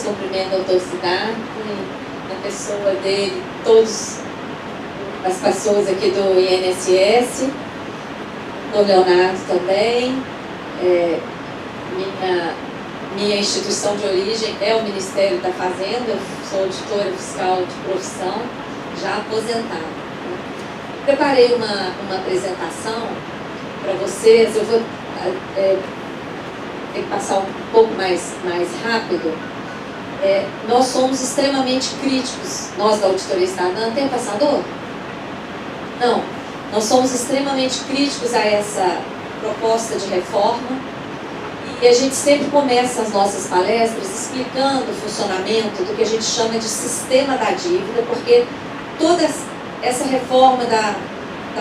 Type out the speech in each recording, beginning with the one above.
Cumprimento o doutor Siddhartha, na pessoa dele, todas as pessoas aqui do INSS, o Leonardo também. Minha instituição de origem é o Ministério da Fazenda, eu sou auditora fiscal de profissão, já aposentada. Preparei uma apresentação para vocês, eu vou ter que passar um pouco mais rápido. Nós somos extremamente críticos, nós da Auditoria Cidadã. Tem passador? Não. Nós somos extremamente críticos a essa proposta de reforma e a gente sempre começa as nossas palestras explicando o funcionamento do que a gente chama de sistema da dívida, porque toda essa reforma da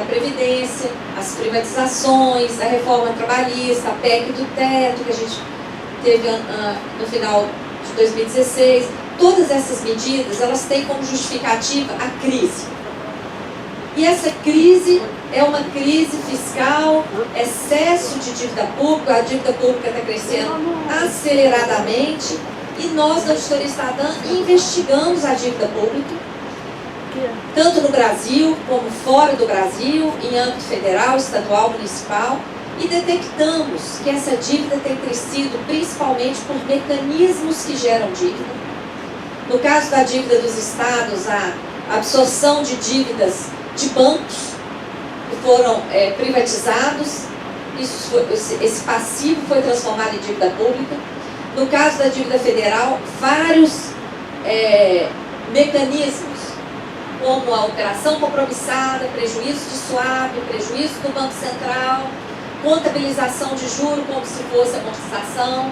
Previdência, as privatizações, a reforma trabalhista, a PEC do teto que a gente teve no final de 2016, todas essas medidas, elas têm como justificativa a crise. E essa crise é uma crise fiscal, excesso de dívida pública, a dívida pública está crescendo aceleradamente e nós, da Auditoria Cidadã, investigamos a dívida pública, tanto no Brasil como fora do Brasil, em âmbito federal, estadual, municipal, e detectamos que essa dívida tem crescido principalmente por mecanismos que geram dívida. No caso da dívida dos estados, a absorção de dívidas de bancos que foram privatizados, esse passivo foi transformado em dívida pública. No caso da dívida federal, vários mecanismos, como a operação compromissada, prejuízo de swap, prejuízo do Banco Central, contabilização de juros como se fosse amortização,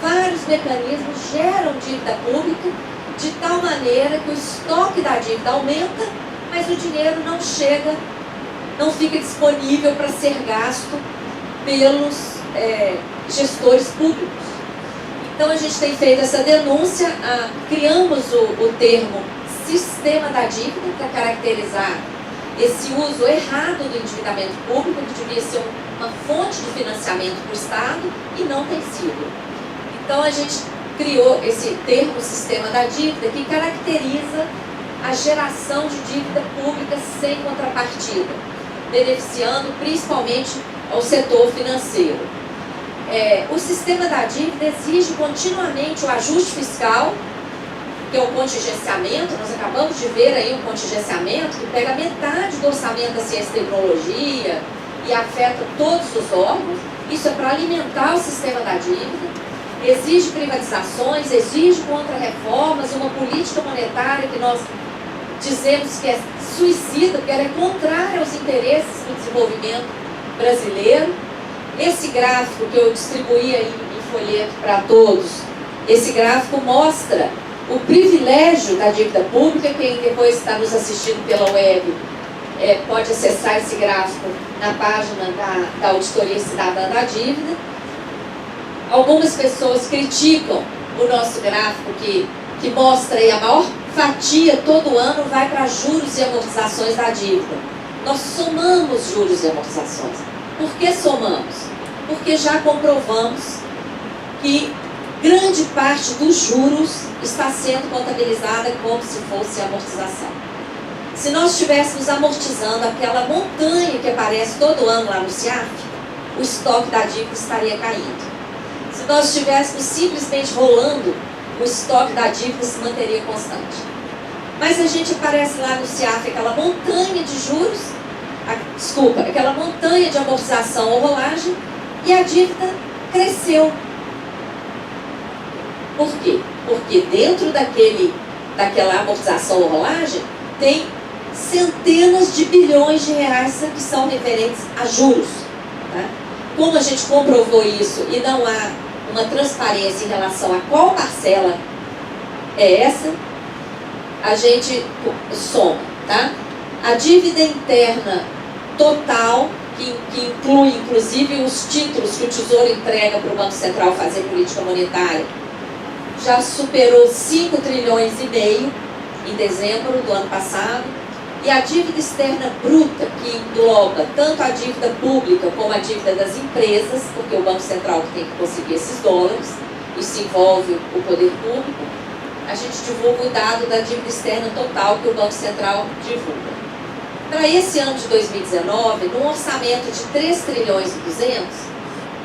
vários mecanismos geram dívida pública de tal maneira que o estoque da dívida aumenta, mas o dinheiro não chega, não fica disponível para ser gasto pelos gestores públicos. Então a gente tem feito essa denúncia, criamos o termo sistema da dívida para caracterizar esse uso errado do endividamento público, que devia ser uma fonte de financiamento para o Estado e não tem sido. Então a gente criou esse termo sistema da dívida que caracteriza a geração de dívida pública sem contrapartida, beneficiando principalmente ao setor financeiro. O sistema da dívida exige continuamente o ajuste fiscal, que é o contingenciamento. Nós acabamos de ver aí um contingenciamento que pega metade do orçamento da ciência e tecnologia e afeta todos os órgãos. Isso é para alimentar o sistema da dívida. Exige privatizações, exige contra-reformas, uma política monetária que nós dizemos que é suicida, porque ela é contrária aos interesses do desenvolvimento brasileiro. Esse gráfico que eu distribuí aí em folheto para todos, esse gráfico mostra o privilégio da dívida pública. Quem depois está nos assistindo pela web pode acessar esse gráfico na página da Auditoria Cidadã da Dívida. Algumas pessoas criticam o nosso gráfico que mostra aí a maior fatia todo ano vai para juros e amortizações da dívida. Nós somamos juros e amortizações. Por que somamos? Porque já comprovamos que grande parte dos juros está sendo contabilizada como se fosse amortização. Se nós estivéssemos amortizando aquela montanha que aparece todo ano lá no CIAF, o estoque da dívida estaria caindo. Se nós estivéssemos simplesmente rolando, o estoque da dívida se manteria constante. Mas a gente aparece lá no CIAF aquela montanha de juros, aquela montanha de amortização ou rolagem, e a dívida cresceu. Por quê? Porque dentro daquela amortização ou rolagem tem centenas de bilhões de reais que são referentes a juros. Tá? Como a gente comprovou isso e não há uma transparência em relação a qual parcela é essa, a gente soma. Tá? A dívida interna total, que inclui inclusive os títulos que o Tesouro entrega para o Banco Central fazer política monetária, já superou 5 trilhões e meio em dezembro do ano passado. E a dívida externa bruta, que engloba tanto a dívida pública como a dívida das empresas, porque o Banco Central tem que conseguir esses dólares, isso envolve o poder público, a gente divulga o dado da dívida externa total que o Banco Central divulga. Para esse ano de 2019, num orçamento de 3 trilhões e 200,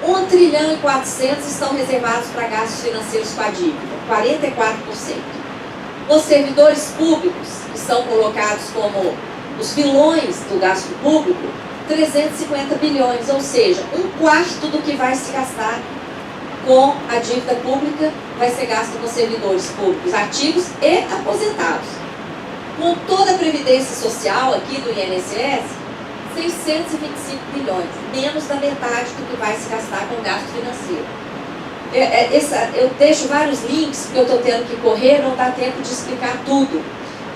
1 trilhão e 400 estão reservados para gastos financeiros com a dívida, 44%. Os servidores públicos, que são colocados como os vilões do gasto público, 350 bilhões, ou seja, 1/4 do que vai se gastar com a dívida pública vai ser gasto com servidores públicos ativos e aposentados. Com toda a previdência social aqui do INSS, 625 bilhões, menos da metade do que vai se gastar com gasto financeiro. Eu deixo vários links, porque eu estou tendo que correr, não dá tempo de explicar tudo.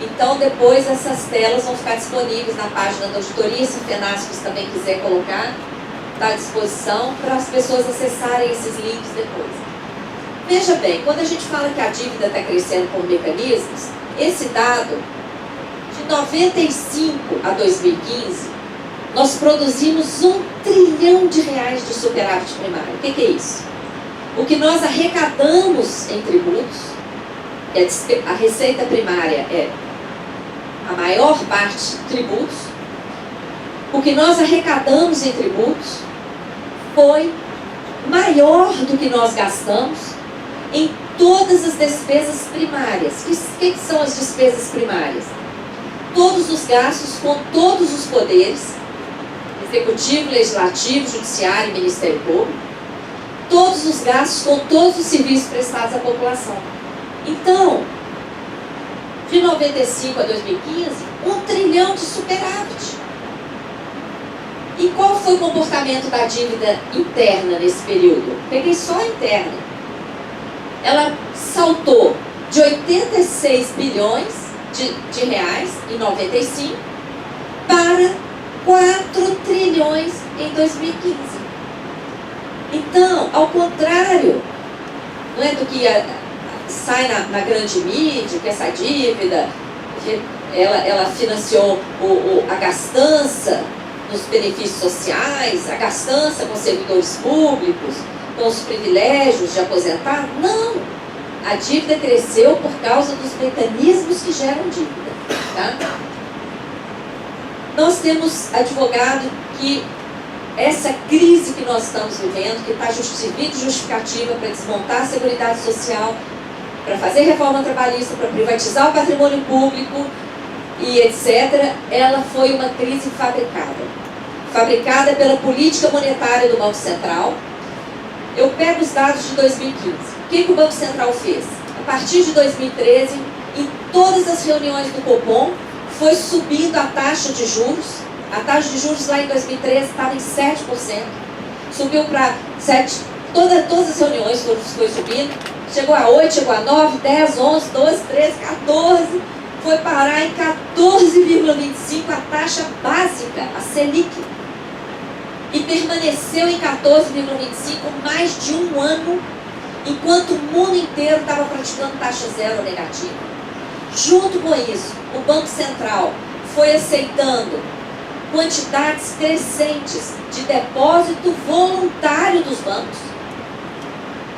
Então, depois essas telas vão ficar disponíveis na página da auditoria, se o FENASCOS também quiser colocar, está à disposição para as pessoas acessarem esses links depois. Veja bem, quando a gente fala que a dívida está crescendo por mecanismos, esse dado, de 95 a 2015, nós produzimos 1 trilhão de reais de superávit primário. O que é isso? O que nós arrecadamos em tributos, a receita primária é a maior parte tributos, o que nós arrecadamos em tributos foi maior do que nós gastamos em todas as despesas primárias. O que são as despesas primárias? Todos os gastos com todos os poderes, executivo, legislativo, judiciário e Ministério Público, todos os gastos com todos os serviços prestados à população. Então, de 95 a 2015, 1 trilhão de superávit. E qual foi o comportamento da dívida interna nesse período? Peguei só a interna. Ela saltou de 86 bilhões de reais em 95 para 4 trilhões em 2015. Então, ao contrário, não é do que sai na grande mídia, que essa dívida, ela financiou a gastança nos benefícios sociais, a gastança com servidores públicos, com os privilégios de aposentar. Não! A dívida cresceu por causa dos mecanismos que geram dívida. Tá? Nós temos advogado que essa crise que nós estamos vivendo, que está justificativa para desmontar a Seguridade Social, para fazer reforma trabalhista, para privatizar o patrimônio público e etc., ela foi uma crise fabricada pela política monetária do Banco Central. Eu pego os dados de 2015. O que o Banco Central fez? A partir de 2013, em todas as reuniões do Copom, foi subindo a taxa de juros. A taxa de juros lá em 2013 estava em 7%. Subiu para 7%. Todas as reuniões foi subindo. Chegou a 8, chegou a 9, 10, 11, 12, 13, 14. Foi parar em 14,25% a taxa básica, a Selic. E permaneceu em 14,25% mais de um ano, enquanto o mundo inteiro estava praticando taxa zero negativa. Junto com isso, o Banco Central foi aceitando quantidades crescentes de depósito voluntário dos bancos,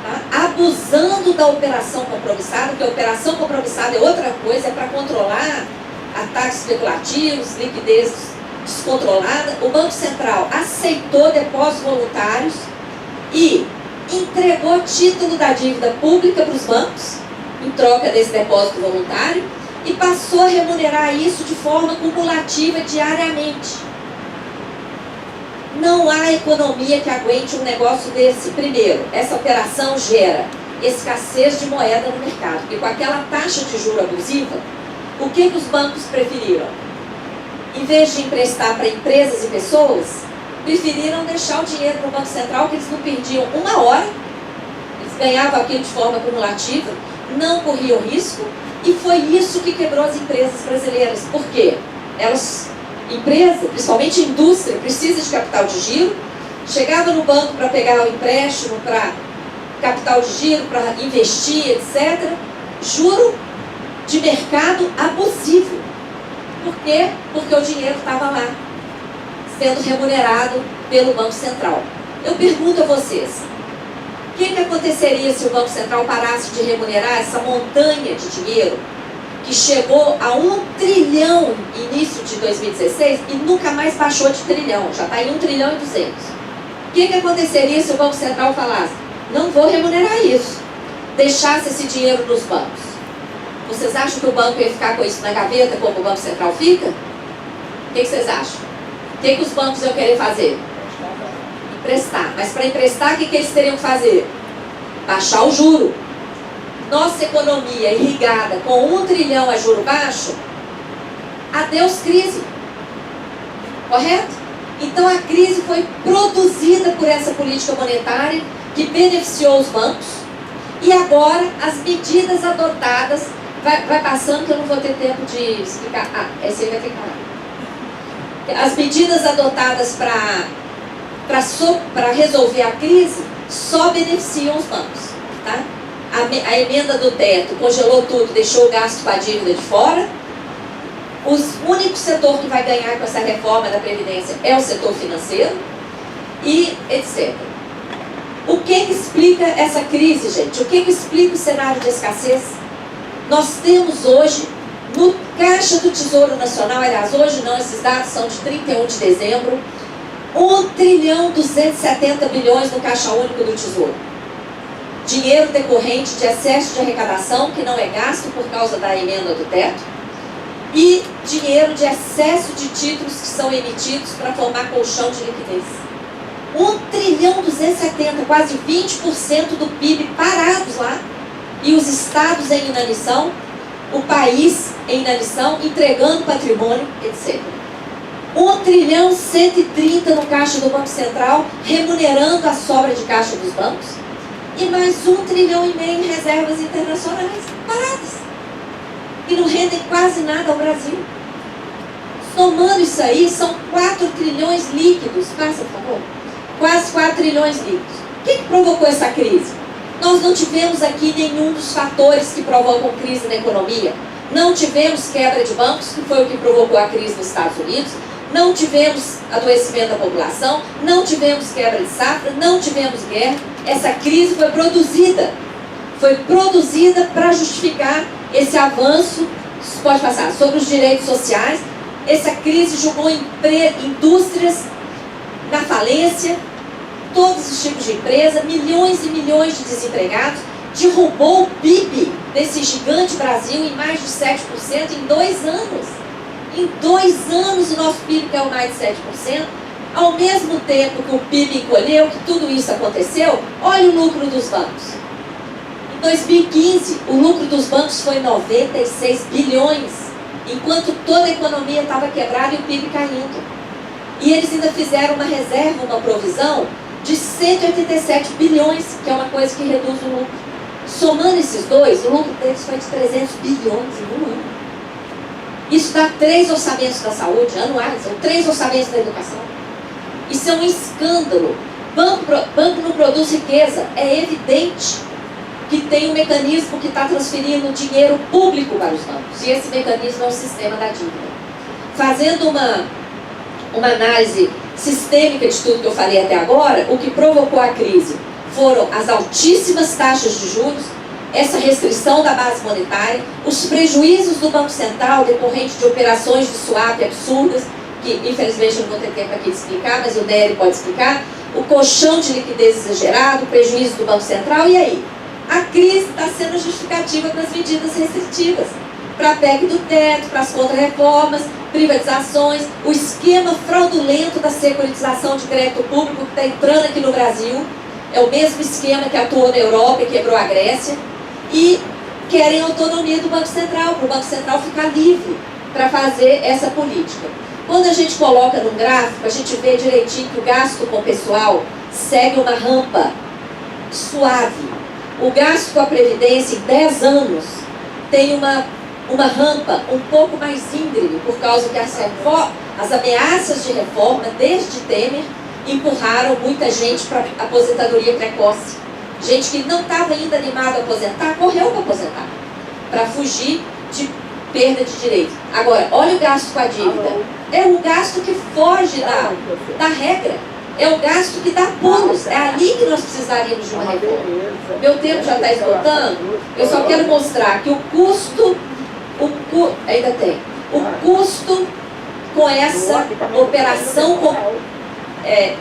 tá? Abusando da operação compromissada, porque a operação compromissada é outra coisa, é para controlar ataques especulativos, liquidez descontrolada. O Banco Central aceitou depósitos voluntários e entregou título da dívida pública para os bancos, em troca desse depósito voluntário, e passou a remunerar isso de forma cumulativa diariamente. Não há economia que aguente um negócio desse. Primeiro, essa operação gera escassez de moeda no mercado, porque com aquela taxa de juros abusiva, o que os bancos preferiram? Em vez de emprestar para empresas e pessoas, preferiram deixar o dinheiro no Banco Central, que eles não perdiam uma hora, eles ganhavam aquilo de forma acumulativa, não corriam risco, e foi isso que quebrou as empresas brasileiras. Por quê? Empresa, principalmente indústria, precisa de capital de giro, chegava no banco para pegar o empréstimo, para capital de giro, para investir, etc. Juro de mercado abusivo. Por quê? Porque o dinheiro estava lá, sendo remunerado pelo Banco Central. Eu pergunto a vocês, o que aconteceria se o Banco Central parasse de remunerar essa montanha de dinheiro que chegou a 1 trilhão no início de 2016 e nunca mais baixou de trilhão, já está em 1 trilhão e 200. O que aconteceria se o Banco Central falasse, não vou remunerar isso, deixasse esse dinheiro nos bancos? Vocês acham que o banco ia ficar com isso na gaveta como o Banco Central fica? O que vocês acham? O que os bancos iam querer fazer? Emprestar. Mas para emprestar, o que eles teriam que fazer? Baixar o juro. Nossa economia irrigada com 1 trilhão a juro baixo, adeus crise. Correto? Então a crise foi produzida por essa política monetária que beneficiou os bancos e agora as medidas adotadas, vai passando que eu não vou ter tempo de explicar. Esse aí vai ter que parar. As medidas adotadas para resolver a crise só beneficiam os bancos, tá? A emenda do teto congelou tudo, deixou o gasto com a dívida de fora. O único setor que vai ganhar com essa reforma da Previdência é o setor financeiro e etc. O que explica essa crise, gente? O que explica o cenário de escassez? Nós temos hoje, no Caixa do Tesouro Nacional, aliás, hoje não, esses dados são de 31 de dezembro, 1 trilhão 270 bilhões no Caixa Único do Tesouro. Dinheiro decorrente de excesso de arrecadação, que não é gasto por causa da emenda do teto, e dinheiro de excesso de títulos que são emitidos para formar colchão de liquidez. 1 trilhão 270, quase 20% do PIB parados lá, e os estados em inanição, o país em inanição, entregando patrimônio, etc. 1 trilhão 130 no caixa do Banco Central, remunerando a sobra de caixa dos bancos, e mais 1,5 trilhão em reservas internacionais, paradas, e não rendem quase nada ao Brasil. Somando isso aí, são 4 trilhões líquidos, passa por favor, quase 4 trilhões líquidos. O que provocou essa crise? Nós não tivemos aqui nenhum dos fatores que provocam crise na economia. Não tivemos quebra de bancos, que foi o que provocou a crise nos Estados Unidos. Não tivemos adoecimento da população. Não tivemos quebra de safra. Não tivemos guerra. Essa crise foi produzida. Foi produzida para justificar esse avanço, pode passar, sobre os direitos sociais. Essa crise jogou indústrias na falência, todos os tipos de empresa, milhões e milhões de desempregados, derrubou o PIB desse gigante Brasil em mais de 7% em 2 anos. Em 2 anos o nosso PIB caiu mais de 7%, ao mesmo tempo que o PIB encolheu, que tudo isso aconteceu. Olha o lucro dos bancos. Em 2015, o lucro dos bancos foi 96 bilhões, enquanto toda a economia estava quebrada e o PIB caindo. E eles ainda fizeram uma reserva, uma provisão de 187 bilhões, que é uma coisa que reduz o lucro. Somando esses dois, o lucro deles foi de 300 bilhões em 1 ano. Isso dá 3 orçamentos da saúde anuais, são 3 orçamentos da educação. Isso é um escândalo. Banco não produz riqueza. É evidente que tem um mecanismo que está transferindo dinheiro público para os bancos. E esse mecanismo é o sistema da dívida. Fazendo uma análise sistêmica de tudo que eu falei até agora, o que provocou a crise foram as altíssimas taxas de juros, essa restrição da base monetária, os prejuízos do Banco Central decorrente de operações de swap absurdas, que infelizmente eu não vou ter tempo aqui de explicar, mas o Nery pode explicar, o colchão de liquidez exagerado, o prejuízo do Banco Central, e aí? A crise está sendo justificativa para as medidas restritivas, para a PEC do teto, para as contra-reformas, privatizações, o esquema fraudulento da securitização de crédito público que está entrando aqui no Brasil, é o mesmo esquema que atuou na Europa e quebrou a Grécia, e querem autonomia do Banco Central, para o Banco Central ficar livre para fazer essa política. Quando a gente coloca num gráfico, a gente vê direitinho que o gasto com o pessoal segue uma rampa suave. O gasto com a Previdência em 10 anos tem uma rampa um pouco mais íngreme, por causa que as ameaças de reforma, desde Temer, empurraram muita gente para aposentadoria precoce. Gente que não estava ainda animada a aposentar, correu para aposentar, para fugir de perda de direito. Agora, olha o gasto com a dívida. É um gasto que foge da regra. é o gasto que dá pulos. É ali que nós precisaríamos de uma reforma. Meu tempo já está esgotando. Eu só quero mostrar que o custo, ainda tem, o custo com essa operação,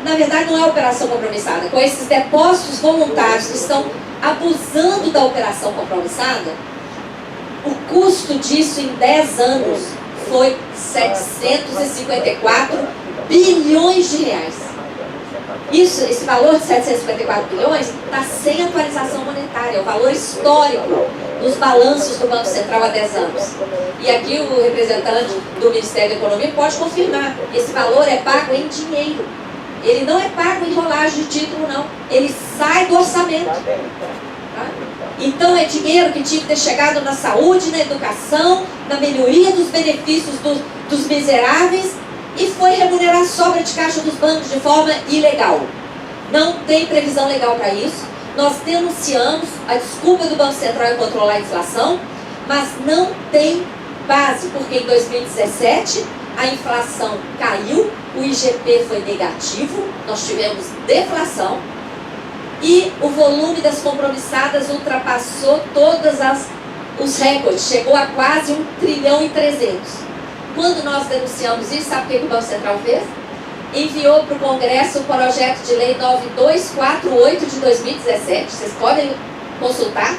na verdade não é operação compromissada, com esses depósitos voluntários que estão abusando da operação compromissada, o custo disso em 10 anos foi 754 bilhões de reais. Esse valor de 754 bilhões está sem atualização monetária, é o valor histórico dos balanços do Banco Central há 10 anos. E aqui o representante do Ministério da Economia pode confirmar, esse valor é pago em dinheiro. Ele não é pago em rolagem de título, não. Ele sai do orçamento. Tá? Então é dinheiro que tinha que ter chegado na saúde, na educação, na melhoria dos benefícios dos miseráveis, e foi remunerar a sobra de caixa dos bancos de forma ilegal. Não tem previsão legal para isso. Nós denunciamos a desculpa do Banco Central em controlar a inflação, mas não tem base, porque em 2017 a inflação caiu, o IGP foi negativo, nós tivemos deflação, e o volume das compromissadas ultrapassou todos os recordes, chegou a quase 1 trilhão e 300. Quando nós denunciamos isso, sabe o que o Banco Central fez? Enviou para o Congresso o projeto de lei 9248 de 2017, vocês podem consultar,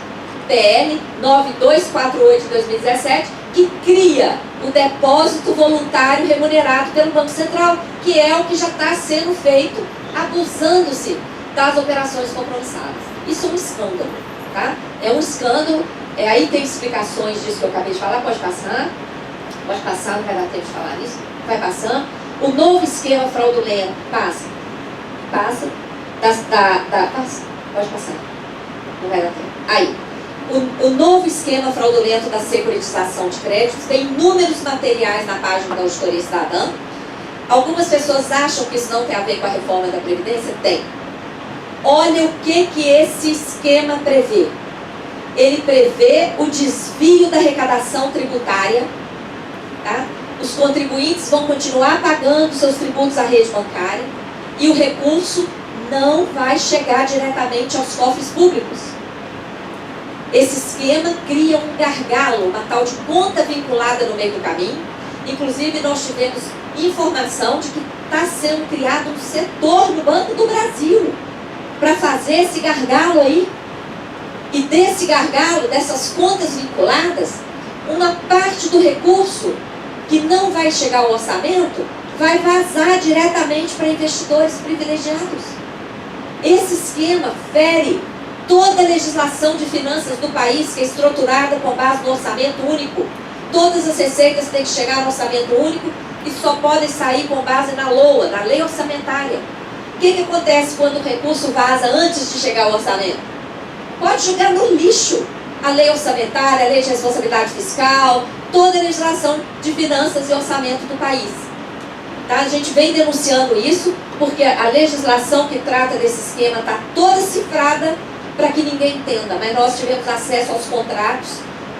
PL 9248 de 2017, que cria o depósito voluntário remunerado pelo Banco Central, que é o que já está sendo feito, abusando-se das operações compromissadas. Isso é um escândalo, tá? É um escândalo, aí tem explicações disso que eu acabei de falar, pode passar, não vai dar tempo de falar nisso, vai passando. O novo esquema fraudulento, passa, passa, pode passar, não vai dar tempo. Aí, o novo esquema fraudulento da securitização de créditos tem inúmeros materiais na página da Auditoria Cidadã. Algumas pessoas acham que isso não tem a ver com a reforma da Previdência? Tem. Olha o que esse esquema prevê. Ele prevê o desvio da arrecadação tributária, tá? Os contribuintes vão continuar pagando seus tributos à rede bancária e o recurso não vai chegar diretamente aos cofres públicos. Esse esquema cria um gargalo, uma tal de conta vinculada no meio do caminho. Inclusive, nós tivemos informação de que está sendo criado um setor no Banco do Brasil para fazer esse gargalo aí. E desse gargalo, dessas contas vinculadas, uma parte do recurso que não vai chegar ao orçamento vai vazar diretamente para investidores privilegiados. Esse esquema fere toda a legislação de finanças do país, que é estruturada com base no orçamento único. Todas as receitas têm que chegar no orçamento único e só podem sair com base na LOA, na lei orçamentária. O que acontece quando o recurso vaza antes de chegar ao orçamento? Pode jogar no lixo a lei orçamentária, a lei de responsabilidade fiscal, toda a legislação de finanças e orçamento do país. Tá? A gente vem denunciando isso, porque a legislação que trata desse esquema está toda cifrada para que ninguém entenda, mas nós tivemos acesso aos contratos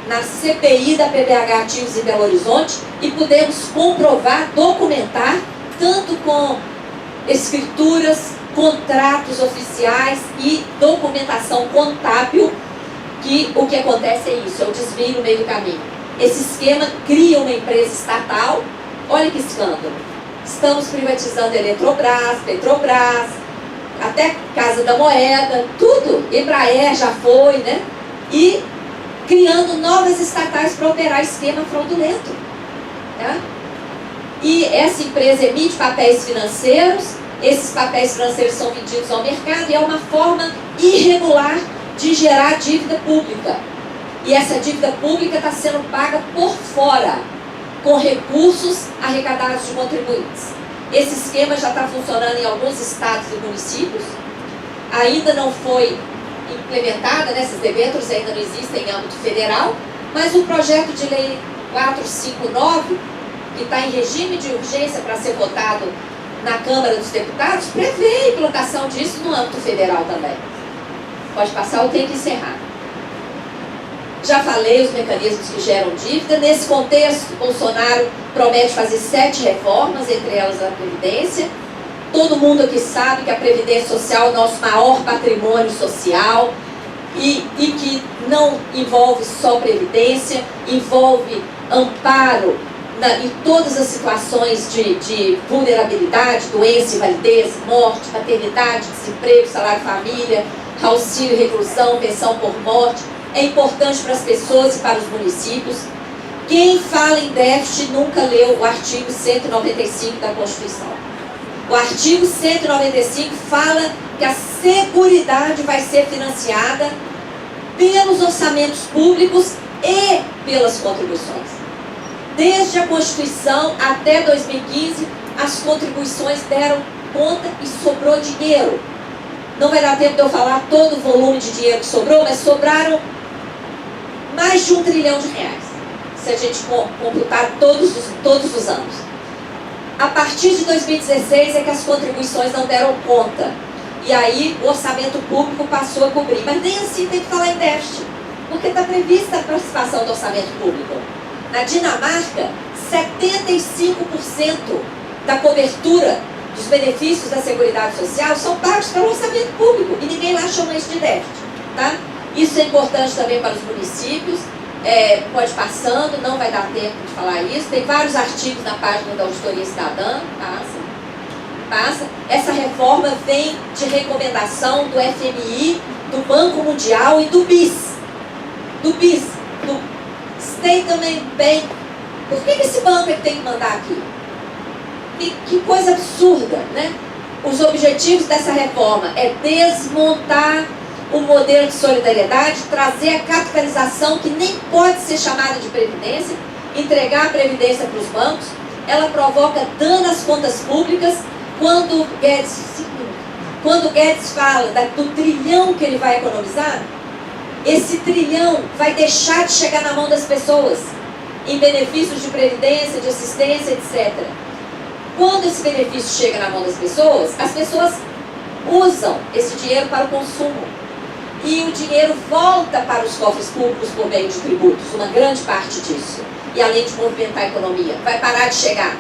na CPI da PBH Ativos em Belo Horizonte e pudemos comprovar, documentar, tanto com escrituras, contratos oficiais e documentação contábil, que o que acontece é isso, é o desvio no meio do caminho. Esse esquema cria uma empresa estatal, olha que escândalo. Estamos privatizando Eletrobras, Petrobras, até Casa da Moeda, tudo, Embraer já foi, né? E criando novas estatais para operar esquema fraudulento. Tá? E essa empresa emite papéis financeiros, esses papéis financeiros são vendidos ao mercado e é uma forma irregular de gerar dívida pública. E essa dívida pública está sendo paga por fora, com recursos arrecadados de contribuintes. Esse esquema já está funcionando em alguns estados e municípios, ainda não foi implementada, né, esses debêntures ainda não existem em âmbito federal, mas o projeto de lei 459, que está em regime de urgência para ser votado na Câmara dos Deputados, prevê a implantação disso no âmbito federal também. Pode passar, eu tenho que encerrar. Já falei os mecanismos que geram dívida. Nesse contexto, Bolsonaro promete fazer 7 reformas, entre elas a Previdência. Todo mundo aqui sabe que a Previdência Social é o nosso maior patrimônio social e que não envolve só Previdência, envolve amparo em todas as situações de vulnerabilidade, doença, invalidez, morte, maternidade, desemprego, salário-família, auxílio, reclusão, pensão por morte. É importante para as pessoas e para os municípios. Quem fala em déficit nunca leu o artigo 195 da Constituição. O artigo 195 fala que a Seguridade vai ser financiada pelos orçamentos públicos e pelas contribuições. Desde a Constituição até 2015, as contribuições deram conta e sobrou dinheiro. Não vai dar tempo de eu falar todo o volume de dinheiro que sobrou, mas sobraram mais de R$1 trilhão, se a gente computar todos os anos. A partir de 2016 é que as contribuições não deram conta. E aí o orçamento público passou a cobrir. Mas nem assim tem que falar em déficit, porque está prevista a participação do orçamento público. Na Dinamarca, 75% da cobertura dos benefícios da Seguridade Social são pagos pelo orçamento público. E ninguém lá chama isso de déficit. Tá? Isso é importante também para os municípios. Pode ir passando, não vai dar tempo de falar isso. Tem vários artigos na página da Auditoria Cidadã. Passa. Essa reforma vem de recomendação do FMI, do Banco Mundial e do BIS. Do State também bem. Por que esse banco é que tem que mandar aqui? Que coisa absurda, né? Os objetivos dessa reforma é desmontar o modelo de solidariedade, trazer a capitalização, que nem pode ser chamada de previdência, entregar a previdência para os bancos. Ela provoca dano às contas públicas. Quando Guedes fala do trilhão que ele vai economizar, esse trilhão vai deixar de chegar na mão das pessoas, em benefícios de previdência, de assistência, etc. Quando esse benefício chega na mão das pessoas, as pessoas usam esse dinheiro para o consumo. E o dinheiro volta para os cofres públicos por meio de tributos, uma grande parte disso. E além de movimentar a economia, vai parar de chegar.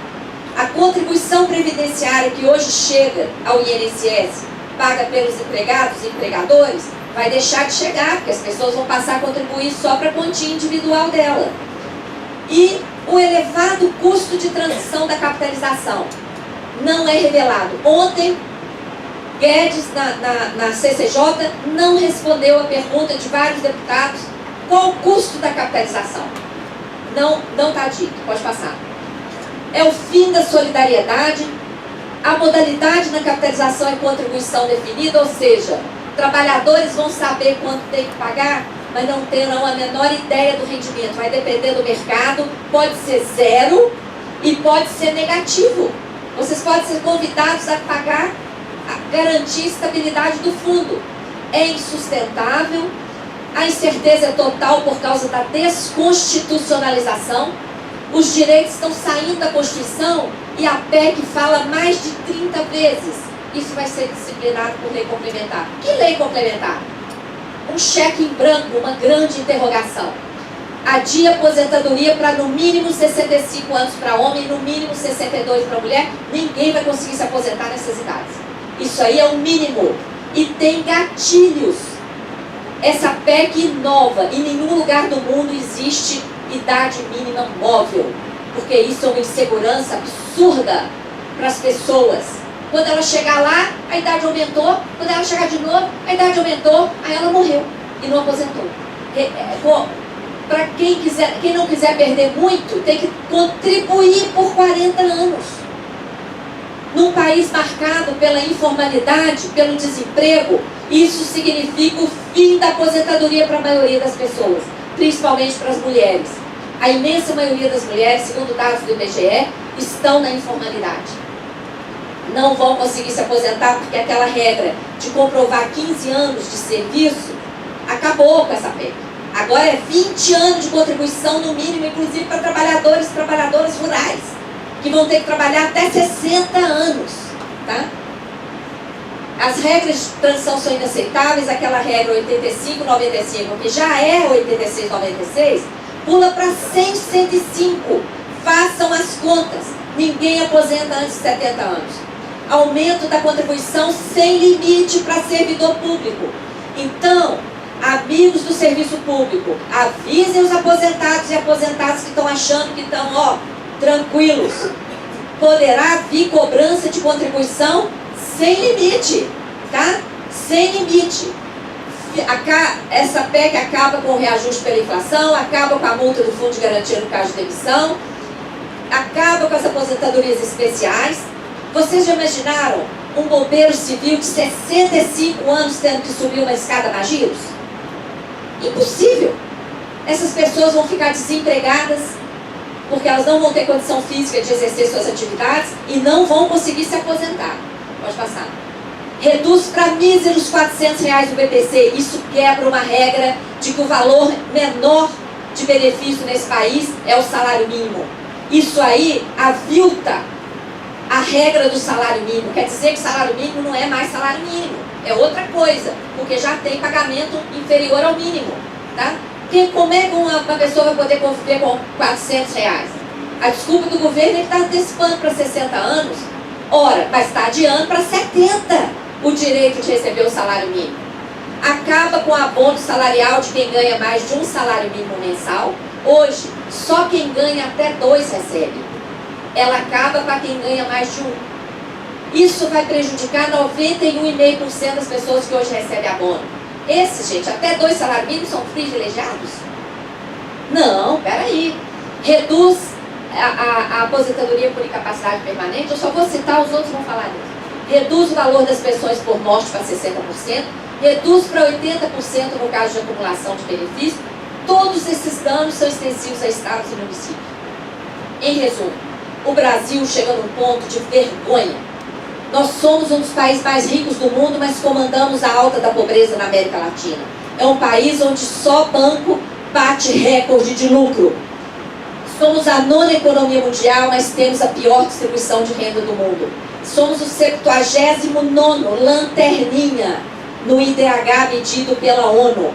A contribuição previdenciária que hoje chega ao INSS, paga pelos empregados e empregadores, vai deixar de chegar, porque as pessoas vão passar a contribuir só para a quantia individual dela. E o elevado custo de transição da capitalização não é revelado. Ontem, Guedes, na CCJ, não respondeu a pergunta de vários deputados qual o custo da capitalização. Não está dito, pode passar. É o fim da solidariedade. A modalidade na capitalização é contribuição definida, ou seja, trabalhadores vão saber quanto tem que pagar, mas não terão a menor ideia do rendimento. Vai depender do mercado, pode ser zero e pode ser negativo. Vocês podem ser convidados a pagar, a garantir a estabilidade do fundo. É insustentável, a incerteza é total por causa da desconstitucionalização. Os direitos estão saindo da Constituição e a PEC fala mais de 30 vezes. Isso vai ser disciplinado por lei complementar. Que lei complementar? Um cheque em branco, uma grande interrogação. Adia a aposentadoria para no mínimo 65 anos para homem e no mínimo 62 para mulher. Ninguém vai conseguir se aposentar nessas idades. Isso aí é o mínimo. E tem gatilhos. Essa PEC inova. Em nenhum lugar do mundo existe idade mínima móvel. Porque isso é uma insegurança absurda para as pessoas. Quando ela chegar lá, a idade aumentou. Quando ela chegar de novo, a idade aumentou. Aí ela morreu e não aposentou. Para quem não quiser perder muito, tem que contribuir por 40 anos. Num país marcado pela informalidade, pelo desemprego, isso significa o fim da aposentadoria para a maioria das pessoas, principalmente para as mulheres. A imensa maioria das mulheres, segundo dados do IBGE, estão na informalidade. Não vão conseguir se aposentar porque aquela regra de comprovar 15 anos de serviço acabou com essa PEC. Agora é 20 anos de contribuição no mínimo, inclusive para trabalhadores e trabalhadoras rurais, que vão ter que trabalhar até 60 anos. Tá? As regras de transição são inaceitáveis. Aquela regra 85-95, que já é 86-96, pula para 100-105. Façam as contas. Ninguém aposenta antes de 70 anos. aumento da contribuição sem limite para servidor público. Então, amigos do serviço público, avisem os aposentados e aposentadas que estão achando que estão, tranquilos. Poderá vir cobrança de contribuição sem limite, tá? Sem limite. Essa PEC acaba com o reajuste pela inflação, acaba com a multa do Fundo de Garantia no caso de demissão, acaba com as aposentadorias especiais. Vocês já imaginaram um bombeiro civil de 65 anos tendo que subir uma escada na giros? Impossível. Essas pessoas vão ficar desempregadas porque elas não vão ter condição física de exercer suas atividades e não vão conseguir se aposentar. Pode passar. Reduz para míseros R$400 do BPC. Isso quebra uma regra de que o valor menor de benefício nesse país é o salário mínimo. Isso aí avilta a regra do salário mínimo. Quer dizer que o salário mínimo não é mais salário mínimo. É outra coisa, porque já tem pagamento inferior ao mínimo. Tá? Porque como é que uma pessoa vai poder conviver com R$400? A desculpa do governo é que está antecipando para 60 anos. Ora, mas está adiando para 70 o direito de receber o salário mínimo. Acaba com o abono salarial de quem ganha mais de um salário mínimo mensal. Hoje, só quem ganha até 2 recebe. Ela acaba para quem ganha mais de 1. Isso vai prejudicar 91,5% das pessoas que hoje recebem abono. Esses, gente, até 2 salários mínimos são privilegiados? Não, peraí. Reduz a aposentadoria por incapacidade permanente. Eu só vou citar, os outros vão falar disso. Reduz o valor das pensões por morte para 60%. Reduz para 80% no caso de acumulação de benefícios. Todos esses danos são extensivos a estados e municípios. Em resumo, o Brasil chega num ponto de vergonha. Nós somos um dos países mais ricos do mundo, mas comandamos a alta da pobreza na América Latina. É um país onde só banco bate recorde de lucro. Somos a 9ª economia mundial, mas temos a pior distribuição de renda do mundo. Somos o 79º lanterninha no IDH medido pela ONU.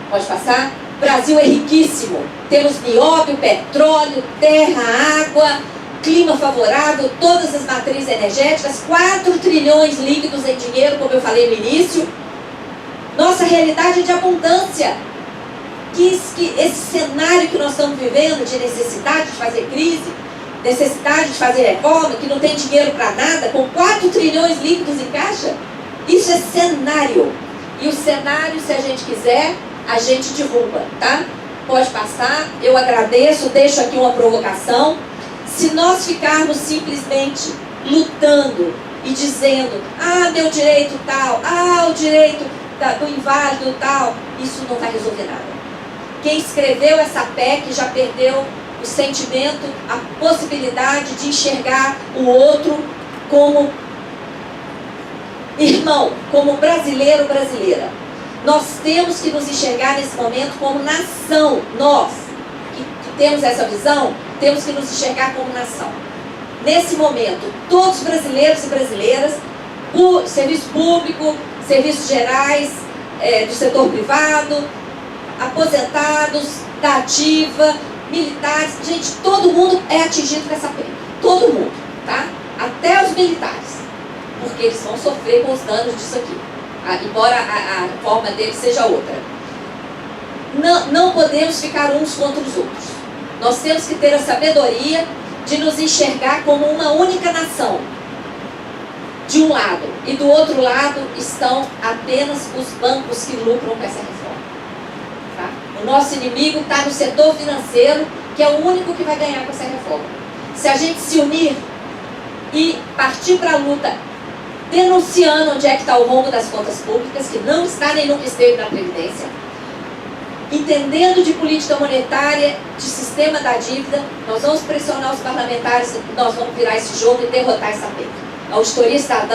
Pode passar? O Brasil é riquíssimo. Temos nióbio, petróleo, terra, água, clima favorável, todas as matrizes energéticas, 4 trilhões líquidos em dinheiro, como eu falei no início. Nossa realidade é de abundância. Que esse cenário que nós estamos vivendo de necessidade de fazer crise, necessidade de fazer reforma, que não tem dinheiro para nada, com 4 trilhões líquidos em caixa, isso é cenário. E o cenário, se a gente quiser, a gente derruba, tá? Pode passar, eu agradeço, deixo aqui uma provocação. Se nós ficarmos simplesmente lutando e dizendo, meu direito tal, o direito do inválido tal, isso não vai resolver nada. Quem escreveu essa PEC já perdeu o sentimento, a possibilidade de enxergar o outro como irmão, como brasileiro, brasileira. Nós temos que nos enxergar nesse momento como nação. Nós que temos essa visão, temos que nos enxergar como nação. Nesse momento, todos os brasileiros e brasileiras, serviço público, serviços gerais, do setor privado, aposentados, da ativa, militares, gente, todo mundo é atingido com essa PEC. Todo mundo, tá? Até os militares, porque eles vão sofrer com os danos disso aqui. Embora a forma deles seja outra. Não podemos ficar uns contra os outros. Nós temos que ter a sabedoria de nos enxergar como uma única nação. De um lado. E do outro lado estão apenas os bancos que lucram com essa reforma. Tá? O nosso inimigo está no setor financeiro, que é o único que vai ganhar com essa reforma. Se a gente se unir e partir para a luta, denunciando onde é que está o rombo das contas públicas, que não está nem nunca esteve na Previdência, entendendo de política monetária, de sistema da dívida, nós vamos pressionar os parlamentares, nós vamos virar esse jogo e derrotar essa PEC. A auditoria está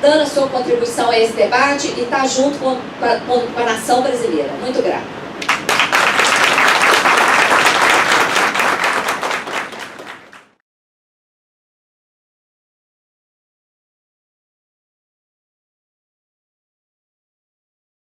dando a sua contribuição a esse debate e está junto com a nação brasileira. Muito grato.